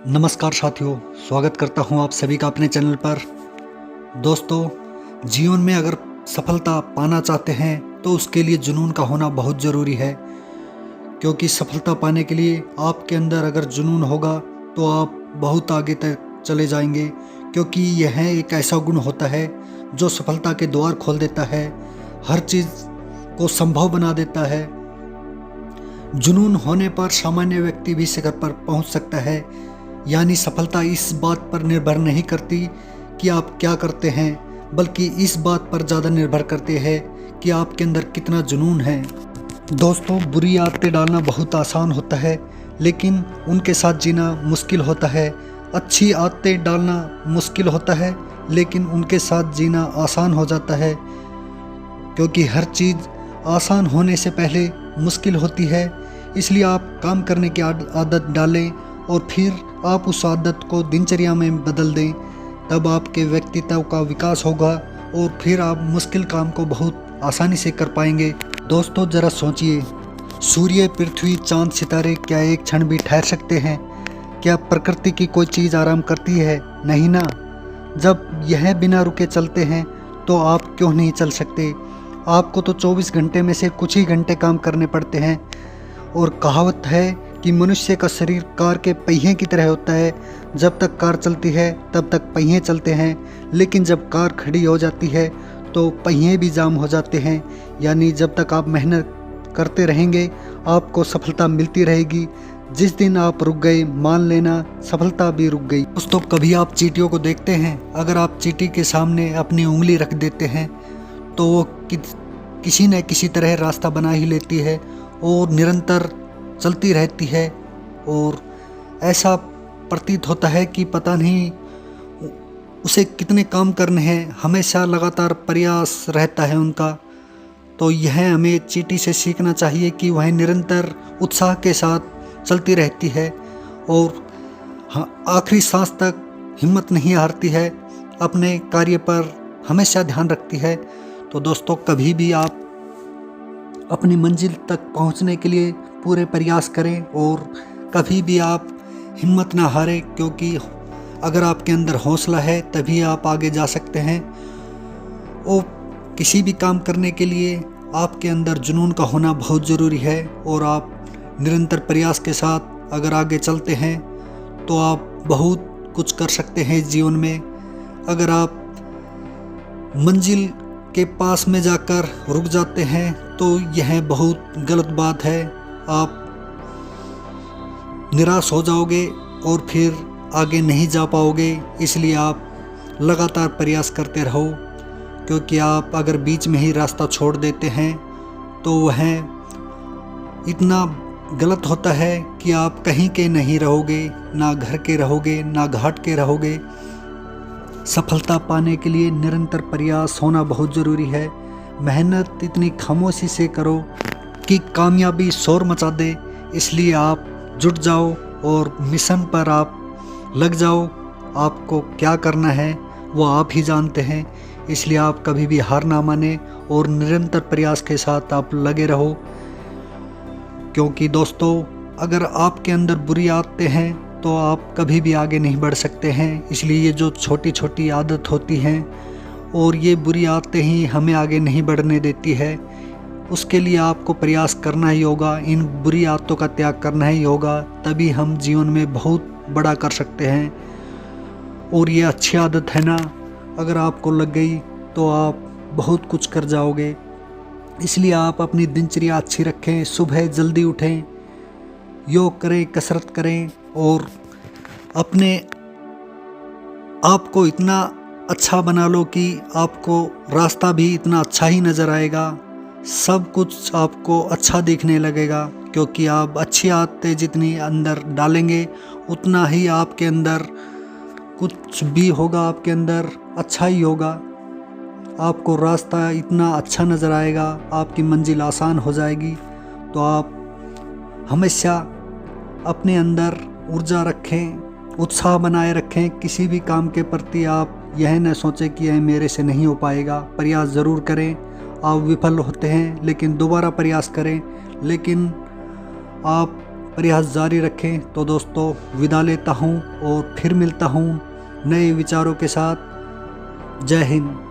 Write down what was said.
नमस्कार साथियों, स्वागत करता हूं आप सभी का अपने चैनल पर। दोस्तों, जीवन में अगर सफलता पाना चाहते हैं तो उसके लिए जुनून का होना बहुत ज़रूरी है, क्योंकि सफलता पाने के लिए आपके अंदर अगर जुनून होगा तो आप बहुत आगे तक चले जाएंगे, क्योंकि यह एक ऐसा गुण होता है जो सफलता के द्वार खोल देता है, हर चीज़ को संभव बना देता है। जुनून होने पर सामान्य व्यक्ति भी शिखर पर पहुंच सकता है। यानी सफलता इस बात पर निर्भर नहीं करती कि आप क्या करते हैं, बल्कि इस बात पर ज़्यादा निर्भर करती है कि आपके अंदर कितना जुनून है। दोस्तों, बुरी आदतें डालना बहुत आसान होता है, लेकिन उनके साथ जीना मुश्किल होता है। अच्छी आदतें डालना मुश्किल होता है, लेकिन उनके साथ जीना आसान हो जाता है, क्योंकि हर चीज़ आसान होने से पहले मुश्किल होती है। इसलिए आप काम करने की आदत डालें और फिर आप उस आदत को दिनचर्या में बदल दें, तब आपके व्यक्तित्व का विकास होगा और फिर आप मुश्किल काम को बहुत आसानी से कर पाएंगे। दोस्तों, ज़रा सोचिए, सूर्य, पृथ्वी, चांद, सितारे क्या एक क्षण भी ठहर सकते हैं? क्या प्रकृति की कोई चीज़ आराम करती है? नहीं ना। जब यह बिना रुके चलते हैं तो आप क्यों नहीं चल सकते? आपको तो 24 घंटे में से कुछ ही घंटे काम करने पड़ते हैं। और कहावत है कि मनुष्य का शरीर कार के पहिए की तरह होता है, जब तक कार चलती है तब तक पहिए चलते हैं, लेकिन जब कार खड़ी हो जाती है तो पहिए भी जाम हो जाते हैं। यानी जब तक आप मेहनत करते रहेंगे आपको सफलता मिलती रहेगी। जिस दिन आप रुक गए, मान लेना सफलता भी रुक गई। दोस्तों, कभी आप चींटियों को देखते हैं? अगर आप चींटी के सामने अपनी उंगली रख देते हैं तो वो किसी न किसी तरह रास्ता बना ही लेती है और निरंतर चलती रहती है, और ऐसा प्रतीत होता है कि पता नहीं उसे कितने काम करने हैं, हमेशा लगातार प्रयास रहता है उनका। तो यह हमें चींटी से सीखना चाहिए कि वह निरंतर उत्साह के साथ चलती रहती है और आखिरी सांस तक हिम्मत नहीं हारती है, अपने कार्य पर हमेशा ध्यान रखती है। तो दोस्तों, कभी भी आप अपनी मंजिल तक पहुंचने के लिए पूरे प्रयास करें और कभी भी आप हिम्मत ना हारें, क्योंकि अगर आपके अंदर हौसला है तभी आप आगे जा सकते हैं। और किसी भी काम करने के लिए आपके अंदर जुनून का होना बहुत ज़रूरी है, और आप निरंतर प्रयास के साथ अगर आगे चलते हैं तो आप बहुत कुछ कर सकते हैं जीवन में। अगर आप मंजिल के पास में जाकर रुक जाते हैं तो यह बहुत गलत बात है। आप निराश हो जाओगे और फिर आगे नहीं जा पाओगे। इसलिए आप लगातार प्रयास करते रहो, क्योंकि आप अगर बीच में ही रास्ता छोड़ देते हैं तो वह इतना गलत होता है कि आप कहीं के नहीं रहोगे, ना घर के रहोगे, ना घाट के रहोगे। सफलता पाने के लिए निरंतर प्रयास होना बहुत ज़रूरी है। मेहनत इतनी खामोशी से करो कि कामयाबी शोर मचा दे। इसलिए आप जुट जाओ और मिशन पर आप लग जाओ। आपको क्या करना है वो आप ही जानते हैं। इसलिए आप कभी भी हार ना माने और निरंतर प्रयास के साथ आप लगे रहो, क्योंकि दोस्तों, अगर आपके अंदर बुरी आदतें हैं तो आप कभी भी आगे नहीं बढ़ सकते हैं। इसलिए ये जो छोटी छोटी आदत होती हैं और ये बुरी आदतें ही हमें आगे नहीं बढ़ने देती है, उसके लिए आपको प्रयास करना ही होगा। इन बुरी आदतों का त्याग करना ही होगा, तभी हम जीवन में बहुत बड़ा कर सकते हैं। और ये अच्छी आदत है ना, अगर आपको लग गई तो आप बहुत कुछ कर जाओगे। इसलिए आप अपनी दिनचर्या अच्छी रखें, सुबह जल्दी उठें, योग करें, कसरत करें और अपने आप को इतना अच्छा बना लो कि आपको रास्ता भी इतना अच्छा ही नज़र आएगा, सब कुछ आपको अच्छा दिखने लगेगा। क्योंकि आप अच्छी आदतें जितनी अंदर डालेंगे उतना ही आपके अंदर कुछ भी होगा, आपके अंदर अच्छा ही होगा। आपको रास्ता इतना अच्छा नज़र आएगा, आपकी मंजिल आसान हो जाएगी। तो आप हमेशा अपने अंदर ऊर्जा रखें, उत्साह बनाए रखें। किसी भी काम के प्रति आप यह न सोचें कि यह मेरे से नहीं हो पाएगा। प्रयास ज़रूर करें, आप विफल होते हैं लेकिन दोबारा प्रयास करें, लेकिन आप प्रयास जारी रखें। तो दोस्तों विदा लेता हूँ और फिर मिलता हूँ नए विचारों के साथ। जय हिंद।